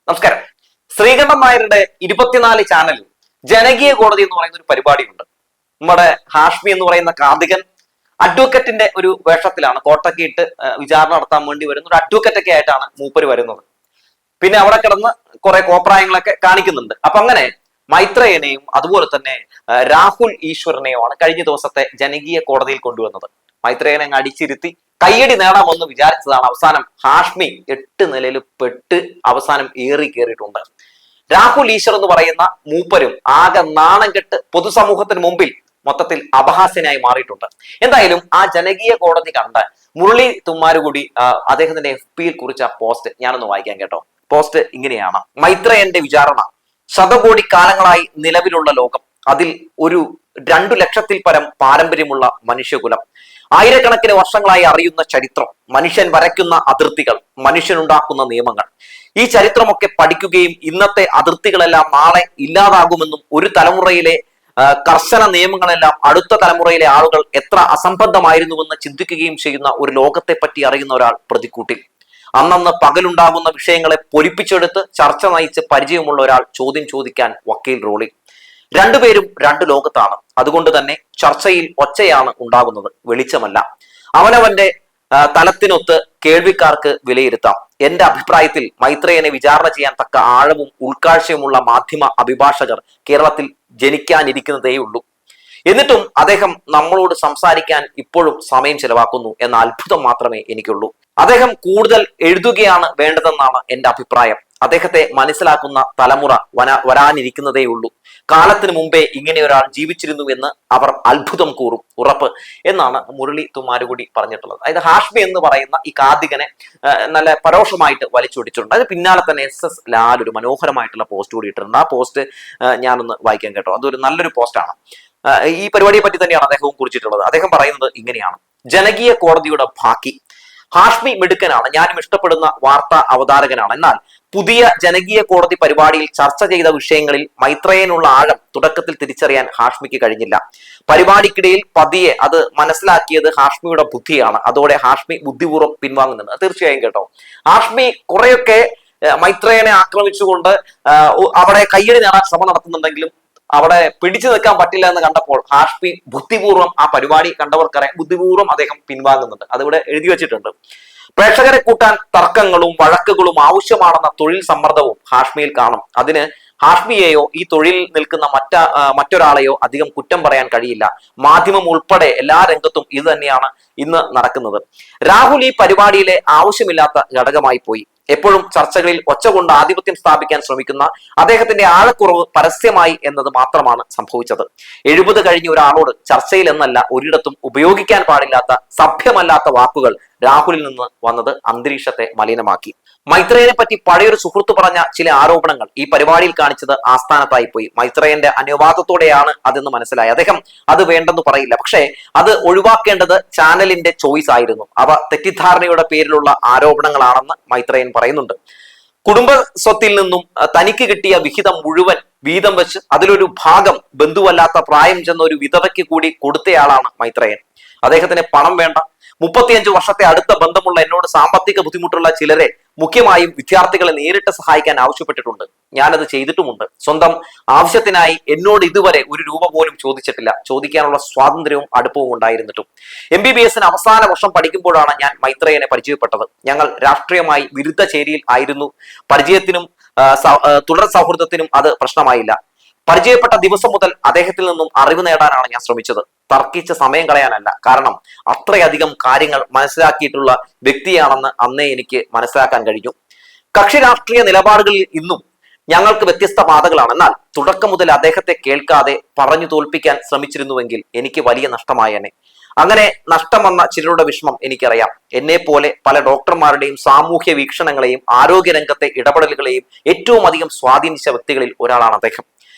നമസ്കാരം. ശ്രീകണ്ഠൻ നായരുടെ 24 ചാനലിൽ ജനകീയ കോടതി എന്ന് പറയുന്ന ഒരു പരിപാടിയുണ്ട്. നമ്മുടെ ഹാഷ്മി എന്ന് പറയുന്ന കാതികൻ അഡ്വക്കറ്റിന്റെ ഒരു വേഷത്തിലാണ് കോട്ടൊക്കെ ഇട്ട് വിചാരണ നടത്താൻ വേണ്ടി വരുന്ന ഒരു അഡ്വക്കറ്റ് ഒക്കെ ആയിട്ടാണ് മൂപ്പര് വരുന്നത്. പിന്നെ അവിടെ കിടന്ന് കുറെ കോപ്രായങ്ങളൊക്കെ കാണിക്കുന്നുണ്ട്. അപ്പൊ അങ്ങനെ മൈത്രേയനെയും അതുപോലെ തന്നെ രാഹുൽ ഈശ്വരനെയുമാണ് കഴിഞ്ഞ ദിവസത്തെ ജനകീയ കോടതിയിൽ കൊണ്ടുവന്നത്. മൈത്രേയനെ അങ്ങ് അടിച്ചിരുത്തി കയ്യടി നേടാമെന്ന് വിചാരിച്ചതാണ്. അവസാനം ഹാഷ്മി 8 നിലയിൽ പെട്ട് അവസാനം ഏറി കയറിയിട്ടുണ്ട്. രാഹുൽ ഈശ്വർ എന്ന് പറയുന്ന മൂപ്പരും ആകെ നാണം കെട്ട് പൊതുസമൂഹത്തിന് മുമ്പിൽ മൊത്തത്തിൽ അപഹാസ്യനായി മാറിയിട്ടുണ്ട്. എന്തായാലും ആ ജനകീയ കോടതി കണ്ട് മുരളി തുമ്മാരുകൂടി അദ്ദേഹത്തിന്റെ FB-യിൽ കുറിച്ച പോസ്റ്റ് ഞാനൊന്ന് വായിക്കാൻ കേട്ടോ. പോസ്റ്റ് ഇങ്ങനെയാണ്: മൈത്രേയന്റെ വിചാരണ. ശതകോടി കാലങ്ങളായി നിലവിലുള്ള ലോകം, അതിൽ ഒരു 2 ലക്ഷത്തിൽ പരം പാരമ്പര്യമുള്ള മനുഷ്യകുലം, ആയിരക്കണക്കിന് വർഷങ്ങളായി അറിയുന്ന ചരിത്രം, മനുഷ്യൻ വരയ്ക്കുന്ന അതിർത്തികൾ, മനുഷ്യനുണ്ടാക്കുന്ന നിയമങ്ങൾ, ഈ ചരിത്രമൊക്കെ പഠിക്കുകയും ഇന്നത്തെ അതിർത്തികളെല്ലാം നാളെ ഇല്ലാതാകുമെന്നും ഒരു തലമുറയിലെ കർശന നിയമങ്ങളെല്ലാം അടുത്ത തലമുറയിലെ ആളുകൾ എത്ര അസംബന്ധമായിരുന്നുവെന്ന് ചിന്തിക്കുകയും ചെയ്യുന്ന ഒരു ലോകത്തെ പറ്റി അറിയുന്ന ഒരാൾ പ്രതിക്കൂട്ടിൽ. അന്നന്ന് പകലുണ്ടാകുന്ന വിഷയങ്ങളെ പൊലിപ്പിച്ചെടുത്ത് ചർച്ച നയിച്ച് പരിചയമുള്ള ഒരാൾ ചോദ്യം ചോദിക്കാൻ വക്കീൽ റോളിൽ. രണ്ടുപേരും 2 ലോകത്താണ്. അതുകൊണ്ട് തന്നെ ചർച്ചയിൽ ഒച്ചയാണ് ഉണ്ടാകുന്നത്, വെളിച്ചമല്ല. അവനവന്റെ തലത്തിനൊത്ത് കേൾവിക്കാർക്ക് വിലയിരുത്താം. എന്റെ അഭിപ്രായത്തിൽ മൈത്രേയനെ വിചാരണ ചെയ്യാൻ തക്ക ആഴവും ഉൾക്കാഴ്ചയുമുള്ള മാധ്യമ അഭിഭാഷകർ കേരളത്തിൽ ജനിക്കാനിരിക്കുന്നതേയുള്ളൂ. എന്നിട്ടും അദ്ദേഹം നമ്മളോട് സംസാരിക്കാൻ ഇപ്പോഴും സമയം ചെലവാക്കുന്നു എന്ന അത്ഭുതം മാത്രമേ എനിക്കുള്ളൂ. അദ്ദേഹം കൂടുതൽ എഴുതുകയാണ് വേണ്ടതെന്നാണ് എന്റെ അഭിപ്രായം. അദ്ദേഹത്തെ മനസ്സിലാക്കുന്ന തലമുറ വരാനിരിക്കുന്നതേ ഉള്ളൂ. കാലത്തിന് മുമ്പേ ഇങ്ങനെ ഒരാൾ ജീവിച്ചിരുന്നു എന്ന് അവർ അത്ഭുതം കൂറും, ഉറപ്പ് എന്നാണ് മുരളി തുമ്മാരുകൂടി പറഞ്ഞിട്ടുള്ളത്. അതായത് ഹാഷ്മി എന്ന് പറയുന്ന ഈ കാതികനെ നല്ല പരോക്ഷമായിട്ട് വലിച്ചൊടിച്ചിട്ടുണ്ട്. അത് പിന്നാലെ തന്നെ SS ലാൽ ഒരു മനോഹരമായിട്ടുള്ള പോസ്റ്റ് കൂടി ഇട്ടിട്ടുണ്ട്. ആ പോസ്റ്റ് ഞാനൊന്ന് വായിക്കാൻ കേട്ടോ. അതൊരു നല്ലൊരു പോസ്റ്റാണ്. ഈ പരിപാടിയെ പറ്റി തന്നെയാണ് അദ്ദേഹവും കുറിച്ചിട്ടുള്ളത്. അദ്ദേഹം പറയുന്നത് ഇങ്ങനെയാണ്: ജനകീയ കോടതിയുടെ ബാക്കി. ഹാഷ്മി മിടുക്കനാണ്, ഞാനും ഇഷ്ടപ്പെടുന്ന വാർത്താ അവതാരകനാണ്. എന്നാൽ പുതിയ ജനകീയ കോടതി പരിപാടിയിൽ ചർച്ച ചെയ്ത വിഷയങ്ങളിൽ മൈത്രേയനുള്ള ആഴം തുടക്കത്തിൽ തിരിച്ചറിയാൻ ഹാഷ്മിക്ക് കഴിഞ്ഞില്ല. പരിപാടിക്കിടയിൽ പതിയെ അത് മനസ്സിലാക്കിയത് ഹാഷ്മിയുടെ ബുദ്ധിയാണ്. അതോടെ ഹാഷ്മി ബുദ്ധിപൂർവ്വം പിൻവാങ്ങുന്നുണ്ട്. തീർച്ചയായും കേട്ടോ, ഹാഷ്മി കുറെയൊക്കെ മൈത്രേയനെ ആക്രമിച്ചുകൊണ്ട് അവിടെ കയ്യടി നേടാൻ ശ്രമം നടത്തുന്നുണ്ടെങ്കിലും അവിടെ പിടിച്ചു നിൽക്കാൻ പറ്റില്ല എന്ന് കണ്ടപ്പോൾ ഹാഷ്മി ബുദ്ധിപൂർവ്വം, ആ പരിപാടി കണ്ടവർക്കറിയാം, ബുദ്ധിപൂർവ്വം അദ്ദേഹം പിൻവാങ്ങുന്നുണ്ട്. അതിവിടെ എഴുതി വെച്ചിട്ടുണ്ട്. പ്രേക്ഷകരെ കൂട്ടാൻ തർക്കങ്ങളും വഴക്കുകളും ആവശ്യമാണെന്ന തൊഴിൽ സമ്മർദ്ദവും ഹാഷ്മിയിൽ കാണും. അതിന് ഹാഷ്മിയെയോ ഈ തൊഴിൽ നിൽക്കുന്ന മറ്റൊരാളെയോ അധികം കുറ്റം പറയാൻ കഴിയില്ല. മാധ്യമം ഉൾപ്പെടെ എല്ലാ രംഗത്തും ഇത് തന്നെയാണ് ഇന്ന് നടക്കുന്നത്. രാഹുൽ ഈ പരിപാടിയിലെ ആവശ്യമില്ലാത്ത ഘടകമായി പോയി. എപ്പോഴും ചർച്ചകളിൽ ഒച്ച കൊണ്ട് ആധിപത്യം സ്ഥാപിക്കാൻ ശ്രമിക്കുന്ന അദ്ദേഹത്തിന്റെ ആഴക്കുറവ് പരസ്യമായി എന്നത് മാത്രമാണ് സംഭവിച്ചത്. 70 കഴിഞ്ഞ ഒരാളോട് ചർച്ചയിൽ എന്നല്ല ഒരിടത്തും ഉപയോഗിക്കാൻ പാടില്ലാത്ത സഭ്യമല്ലാത്ത വാക്കുകൾ രാഹുലിൽ നിന്ന് വന്നത് അന്തരീക്ഷത്തെ മലിനമാക്കി. മൈത്രേയനെ പറ്റി പഴയൊരു സുഹൃത്ത് പറഞ്ഞ ചില ആരോപണങ്ങൾ ഈ പരിപാടിയിൽ കാണിച്ചത് ആസ്ഥാനത്തായി പോയി. മൈത്രേയന്റെ അനുവാദത്തോടെയാണ് അതെന്ന് മനസ്സിലായി. അദ്ദേഹം അത് വേണ്ടെന്ന് പറയില്ല, പക്ഷേ അത് ഒഴിവാക്കേണ്ടത് ചാനലിന്റെ ചോയ്സ് ആയിരുന്നു. അവ തെറ്റിദ്ധാരണയുടെ പേരിലുള്ള ആരോപണങ്ങളാണെന്ന് മൈത്രേയൻ പറയുന്നുണ്ട്. കുടുംബ സ്വത്തിൽ നിന്നും തനിക്ക് കിട്ടിയ വിഹിതം മുഴുവൻ വീതം വെച്ച് അതിലൊരു ഭാഗം ബന്ധുവല്ലാത്ത പ്രായം ചെന്ന ഒരു വിധവയ്ക്ക് കൂടി കൊടുത്തയാളാണ് മൈത്രേയൻ. അദ്ദേഹത്തിന് പണം വേണ്ട. 35 വർഷത്തെ അടുത്ത ബന്ധമുള്ള എന്നോട് സാമ്പത്തിക ബുദ്ധിമുട്ടുള്ള ചിലരെ, മുഖ്യമായും വിദ്യാർത്ഥികളെ നേരിട്ട് സഹായിക്കാൻ ആവശ്യപ്പെട്ടിട്ടുണ്ട്. ഞാനത് ചെയ്തിട്ടുമുണ്ട്. സ്വന്തം ആവശ്യത്തിനായി എന്നോട് ഇതുവരെ 1 രൂപ പോലും ചോദിച്ചിട്ടില്ല. ചോദിക്കാനുള്ള സ്വാതന്ത്ര്യവും അടുപ്പവും ഉണ്ടായിരുന്നിട്ടും. MBBS അവസാന വർഷം പഠിക്കുമ്പോഴാണ് ഞാൻ മൈത്രേയനെ പരിചയപ്പെട്ടത്. ഞങ്ങൾ രാഷ്ട്രീയമായി വിരുദ്ധ ചേരിയിൽ ആയിരുന്നു. പരിചയത്തിനും തുടർ സൗഹൃദത്തിനും അത് പ്രശ്നമായില്ല. പരിചയപ്പെട്ട ദിവസം മുതൽ അദ്ദേഹത്തിൽ നിന്നും അറിവ് നേടാനാണ് ഞാൻ ശ്രമിച്ചത്, തർക്കിച്ച് സമയം കളയാനല്ല. കാരണം അത്രയധികം കാര്യങ്ങൾ മനസ്സിലാക്കിയിട്ടുള്ള വ്യക്തിയാണെന്ന് അന്നേ എനിക്ക് മനസ്സിലാക്കാൻ കഴിഞ്ഞു. കക്ഷി രാഷ്ട്രീയ നിലപാടുകളിൽ ഇന്നും ഞങ്ങൾക്ക് വ്യത്യസ്ത പാതകളാണ്. എന്നാൽ തുടക്കം മുതൽ അദ്ദേഹത്തെ കേൾക്കാതെ പറഞ്ഞു തോൽപ്പിക്കാൻ ശ്രമിച്ചിരുന്നുവെങ്കിൽ എനിക്ക് വലിയ നഷ്ടമായേനെ. അങ്ങനെ നഷ്ടം വന്ന ചിലരുടെ വിഷമം എനിക്കറിയാം. എന്നെ പോലെ പല ഡോക്ടർമാരുടെയും സാമൂഹ്യ വീക്ഷണങ്ങളെയും ആരോഗ്യരംഗത്തെ ഇടപെടലുകളെയും ഏറ്റവും അധികം സ്വാധീനിച്ച വ്യക്തികളിൽ ഒരാളാണ് അദ്ദേഹം.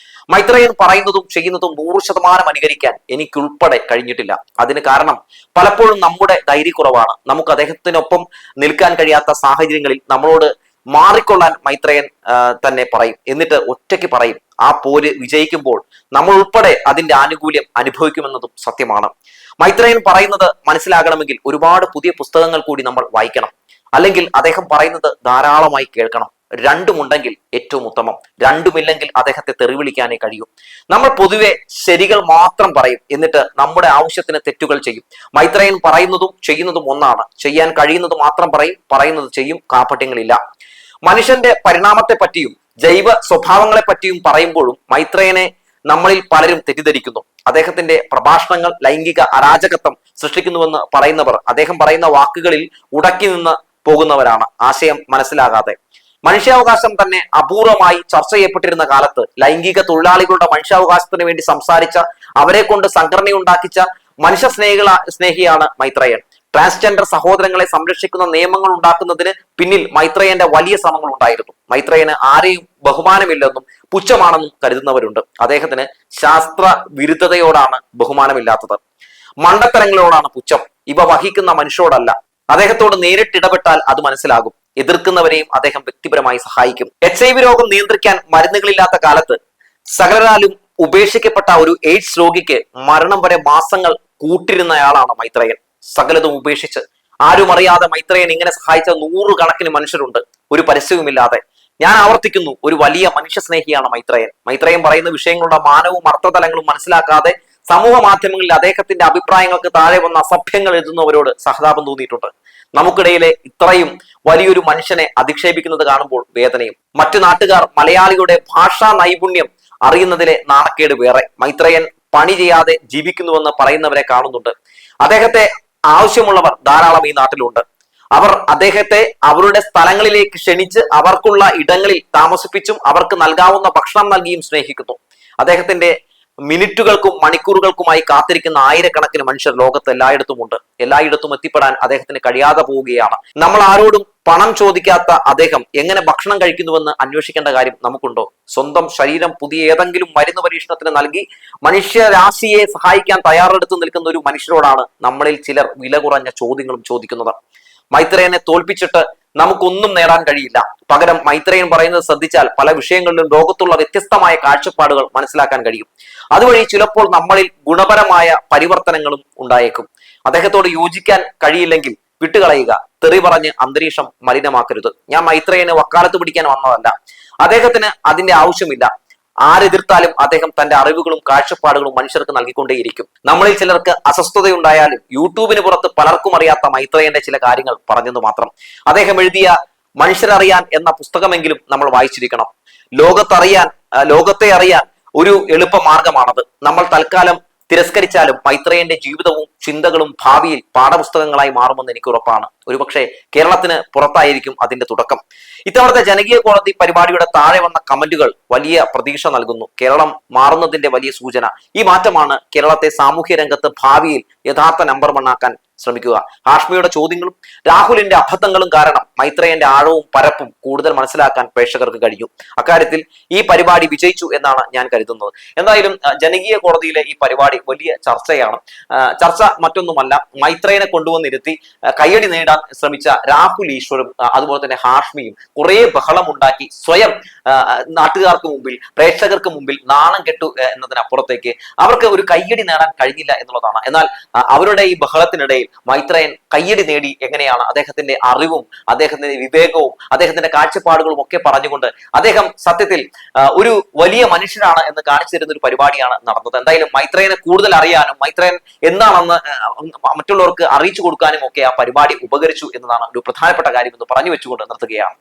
മൈത്രേയൻ പറയുന്നതും ചെയ്യുന്നതും 100% അനുകരിക്കാൻ എനിക്കുൾപ്പെടെ കഴിഞ്ഞിട്ടില്ല. അതിന് കാരണം പലപ്പോഴും നമ്മുടെ ധൈര്യക്കുറവാണ്. നമുക്ക് അദ്ദേഹത്തിനൊപ്പം നിൽക്കാൻ കഴിയാത്ത സാഹചര്യങ്ങളിൽ നമ്മളോട് മാറിക്കൊള്ളാൻ മൈത്രേയൻ തന്നെ പറയും. എന്നിട്ട് ഒറ്റയ്ക്ക് പറയും, ആ പോര് വിജയിക്കുമ്പോൾ നമ്മൾ ഉൾപ്പെടെ അതിന്റെ ആനുകൂല്യം അനുഭവിക്കുമെന്നതും സത്യമാണ്. മൈത്രേയൻ പറയുന്നത് മനസ്സിലാകണമെങ്കിൽ ഒരുപാട് പുതിയ പുസ്തകങ്ങൾ കൂടി നമ്മൾ വായിക്കണം. അല്ലെങ്കിൽ അദ്ദേഹം പറയുന്നത് ധാരാളമായി കേൾക്കണം. രണ്ടുമുണ്ടെങ്കിൽ ഏറ്റവും ഉത്തമം. രണ്ടുമില്ലെങ്കിൽ അദ്ദേഹത്തെ തെറിവിളിക്കാനേ കഴിയൂ. നമ്മൾ പൊതുവെ ശരികൾ മാത്രം പറയും, എന്നിട്ട് നമ്മുടെ ആവശ്യത്തിന് തെറ്റുകൾ ചെയ്യും. മൈത്രേയൻ പറയുന്നതും ചെയ്യുന്നതും ഒന്നാണ്. ചെയ്യാൻ കഴിയുന്നത് മാത്രം പറയും, പറയുന്നത് ചെയ്യും, കാപട്യങ്ങളില്ല. മനുഷ്യന്റെ പരിണാമത്തെ പറ്റിയും ജൈവ സ്വഭാവങ്ങളെ പറ്റിയും പറയുമ്പോഴും മൈത്രേയനെ നമ്മളിൽ പലരും തെറ്റിദ്ധരിക്കുന്നു. അദ്ദേഹത്തിന്റെ പ്രഭാഷണങ്ങൾ ലൈംഗിക അരാജകത്വം സൃഷ്ടിക്കുന്നുവെന്ന് പറയുന്നവർ അദ്ദേഹം പറയുന്ന വാക്കുകളിൽ ഉടക്കി നിന്ന് പോകുന്നവരാണ്, ആശയം മനസ്സിലാകാതെ. മനുഷ്യാവകാശം തന്നെ അപൂർവമായി ചർച്ച ചെയ്യപ്പെട്ടിരുന്ന കാലത്ത് ലൈംഗിക തൊഴിലാളികളുടെ മനുഷ്യാവകാശത്തിന് വേണ്ടി സംസാരിച്ച, അവരെ കൊണ്ട് സംഘടനയുണ്ടാക്കിച്ച മനുഷ്യ സ്നേഹിയാണ് മൈത്രേയൻ. ട്രാൻസ്ജെൻഡർ സഹോദരങ്ങളെ സംരക്ഷിക്കുന്ന നിയമങ്ങൾ ഉണ്ടാക്കുന്നതിന് പിന്നിൽ മൈത്രേയന്റെ വലിയ ശ്രമങ്ങൾ ഉണ്ടായിരുന്നു. മൈത്രേയന് ആരെയും ബഹുമാനമില്ലെന്നും പുച്ഛമാണെന്നും കരുതുന്നവരുണ്ട്. അദ്ദേഹത്തിന് ശാസ്ത്ര വിരുദ്ധതയോടാണ് ബഹുമാനമില്ലാത്തത്, മണ്ടത്തരങ്ങളോടാണ് പുച്ഛം. ഇവ വഹിക്കുന്ന മനുഷ്യരോടല്ല. അദ്ദേഹത്തോട് നേരിട്ട് ഇടപെട്ടാൽ അത് മനസ്സിലാകും. എതിർക്കുന്നവരെയും അദ്ദേഹം വ്യക്തിപരമായി സഹായിക്കും. HIV രോഗം നിയന്ത്രിക്കാൻ മരുന്നുകളില്ലാത്ത കാലത്ത് സകലരാലും ഉപേക്ഷിക്കപ്പെട്ട ഒരു എയ്ഡ്സ് രോഗിക്ക് മരണം വരെ മാസങ്ങൾ കൂട്ടിരുന്നയാളാണ് മൈത്രേയൻ. സകലതും ഉപേക്ഷിച്ച് ആരും അറിയാതെ മൈത്രേയൻ ഇങ്ങനെ സഹായിച്ച നൂറുകണക്കിന് മനുഷ്യരുണ്ട്, ഒരു പരസ്യവുമില്ലാതെ. ഞാൻ ആവർത്തിക്കുന്നു, ഒരു വലിയ മനുഷ്യ സ്നേഹിയാണ് മൈത്രേയൻ. മൈത്രേയൻ പറയുന്ന വിഷയങ്ങളുടെ മാനവും അർത്ഥതലങ്ങളും മനസ്സിലാക്കാതെ സമൂഹ മാധ്യമങ്ങളിൽ അദ്ദേഹത്തിന്റെ അഭിപ്രായങ്ങൾക്ക് താഴെ വന്ന അസഭ്യങ്ങൾ എഴുതുന്നവരോട് സഹതാപം തോന്നിയിട്ടുണ്ട്. നമുക്കിടയിലെ ഇത്രയും വലിയൊരു മനുഷ്യനെ അധിക്ഷേപിക്കുന്നത് കാണുമ്പോൾ വേദനയും. മറ്റു നാട്ടുകാർ മലയാളിയുടെ ഭാഷാ നൈപുണ്യം അറിയുന്നതിലെ നാണക്കേട് വേറെ. മൈത്രേയൻ പണി ചെയ്യാതെ ജീവിക്കുന്നുവെന്ന് പറയുന്നവരെ കാണുന്നുണ്ട്. അദ്ദേഹത്തെ ആവശ്യമുള്ളവർ ധാരാളം ഈ നാട്ടിലുണ്ട്. അവർ അദ്ദേഹത്തെ അവരുടെ സ്ഥലങ്ങളിലേക്ക് ക്ഷണിച്ച് അവർക്കുള്ള ഇടങ്ങളിൽ താമസിപ്പിച്ചും അവർക്ക് നൽകാവുന്ന ഭക്ഷണം നൽകിയും സ്നേഹിക്കുന്നു. അദ്ദേഹത്തിന്റെ മിനിറ്റുകൾക്കും മണിക്കൂറുകൾക്കുമായി കാത്തിരിക്കുന്ന ആയിരക്കണക്കിന് മനുഷ്യർ ലോകത്ത് എല്ലായിടത്തുമുണ്ട്. എല്ലായിടത്തും എത്തിപ്പെടാൻ അദ്ദേഹത്തിന് കഴിയാതെ പോവുകയാണ്. നമ്മൾ ആരോടും പണം ചോദിക്കാത്ത അദ്ദേഹം എങ്ങനെ ഭക്ഷണം കഴിക്കുന്നുവെന്ന് അന്വേഷിക്കേണ്ട കാര്യം നമുക്കുണ്ടോ? സ്വന്തം ശരീരം പുതിയ ഏതെങ്കിലും മരുന്ന് പരീക്ഷണത്തിന് നൽകി മനുഷ്യരാശിയെ സഹായിക്കാൻ തയ്യാറെടുത്ത് നിൽക്കുന്ന ഒരു മനുഷ്യരോടാണ് നമ്മളിൽ ചിലർ വില കുറഞ്ഞ ചോദ്യങ്ങളും ചോദിക്കുന്നത്. മൈത്രേയനെ തോൽപ്പിച്ചിട്ട് നമുക്കൊന്നും നേടാൻ കഴിയില്ല. പകരം മൈത്രേയൻ പറയുന്നത് ശ്രദ്ധിച്ചാൽ പല വിഷയങ്ങളിലും ലോകത്തുള്ള വ്യത്യസ്തമായ കാഴ്ചപ്പാടുകൾ മനസ്സിലാക്കാൻ കഴിയും. അതുവഴി ചിലപ്പോൾ നമ്മളിൽ ഗുണപരമായ പരിവർത്തനങ്ങളും ഉണ്ടായേക്കും. അദ്ദേഹത്തോട് യോജിക്കാൻ കഴിയില്ലെങ്കിൽ വിട്ടുകളയുക. തെറി പറഞ്ഞ് അന്തരീക്ഷം മലിനമാക്കരുത്. ഞാൻ മൈത്രേയനെ വക്കാലത്ത് പിടിക്കാൻ വന്നതല്ല. അദ്ദേഹത്തിന് അതിന്റെ ആവശ്യമില്ല. ആരെതിർത്താലും അദ്ദേഹം തന്റെ അറിവുകളും കാഴ്ചപ്പാടുകളും മനുഷ്യർക്ക് നൽകിക്കൊണ്ടേയിരിക്കും. നമ്മളിൽ ചിലർക്ക് അസ്വസ്ഥതയുണ്ടായാലും യൂട്യൂബിന് പുറത്ത് പലർക്കും അറിയാത്ത മൈത്രേയന്റെ ചില കാര്യങ്ങൾ പറഞ്ഞെന്ന് മാത്രം. അദ്ദേഹം എഴുതിയ മനുഷ്യരറിയാൻ എന്ന പുസ്തകമെങ്കിലും നമ്മൾ വായിച്ചിരിക്കണം. ലോകത്തെ അറിയാൻ ഒരു എളുപ്പ മാർഗമാണത്. നമ്മൾ തൽക്കാലം തിരസ്കരിച്ചാലും മൈത്രേയന്റെ ജീവിതവും ചിന്തകളും ഭാവിയിൽ പാഠപുസ്തകങ്ങളായി മാറുമെന്ന് എനിക്ക് ഉറപ്പാണ്. ഒരുപക്ഷെ കേരളത്തിന് പുറത്തായിരിക്കും അതിന്റെ തുടക്കം. ഇത്തവണത്തെ ജനകീയ കോടതി പരിപാടിയുടെ താഴെ വന്ന കമന്റുകൾ വലിയ പ്രതീക്ഷ നൽകുന്നു. കേരളം മാറുന്നതിന്റെ വലിയ സൂചന. ഈ മാറ്റമാണ് കേരളത്തെ സാമൂഹ്യ രംഗത്ത് ഭാവിയിൽ യഥാർത്ഥ നമ്പർ 1 ആക്കാൻ ശ്രമിക്കുക. ഹാഷ്മിയുടെ ചോദ്യങ്ങളും രാഹുലിന്റെ അബദ്ധങ്ങളും കാരണം മൈത്രേയന്റെ ആഴവും പരപ്പും കൂടുതൽ മനസ്സിലാക്കാൻ പ്രേക്ഷകർക്ക് കഴിഞ്ഞു. അക്കാര്യത്തിൽ ഈ പരിപാടി വിജയിച്ചു എന്നാണ് ഞാൻ കരുതുന്നത്. എന്തായാലും ജനകീയ കോടതിയിലെ ഈ പരിപാടി വലിയ ചർച്ചയാണ്. ചർച്ച മറ്റൊന്നുമല്ല, മൈത്രേയനെ കൊണ്ടുവന്നിരുത്തി കയ്യടി നേടാൻ ശ്രമിച്ച രാഹുൽ ഈശ്വറും അതുപോലെ തന്നെ ഹാഷ്മിയും കുറെ ബഹളം ഉണ്ടാക്കി സ്വയം നാട്ടുകാർക്ക് മുമ്പിൽ, പ്രേക്ഷകർക്ക് മുമ്പിൽ നാണം കെട്ടു എന്നതിനപ്പുറത്തേക്ക് അവർക്ക് ഒരു കയ്യടി നേടാൻ കഴിഞ്ഞില്ല എന്നുള്ളതാണ്. എന്നാൽ അവരുടെ ഈ ബഹളത്തിനിടയിൽ മൈത്രേയൻ കയ്യടി നേടി. എങ്ങനെയാണ്? അദ്ദേഹത്തിന്റെ അറിവും അദ്ദേഹത്തിന്റെ വിവേകവും അദ്ദേഹത്തിന്റെ കാഴ്ചപ്പാടുകളും ഒക്കെ പറഞ്ഞുകൊണ്ട് അദ്ദേഹം സത്യത്തിൽ ഒരു വലിയ മനുഷ്യനാണ് എന്ന് കാണിച്ചു തരുന്ന ഒരു പരിപാടിയാണ് നടന്നത്. എന്തായാലും മൈത്രേയനെ കൂടുതൽ അറിയാനും മൈത്രേയൻ എന്താണെന്ന് മറ്റുള്ളവർക്ക് അറിയിച്ചു കൊടുക്കാനും ഒക്കെ ആ പരിപാടി ഉപകരിച്ചു എന്നതാണ് ഒരു പ്രധാനപ്പെട്ട കാര്യം എന്ന് പറഞ്ഞു വെച്ചുകൊണ്ട് നിർത്തുകയാണ്.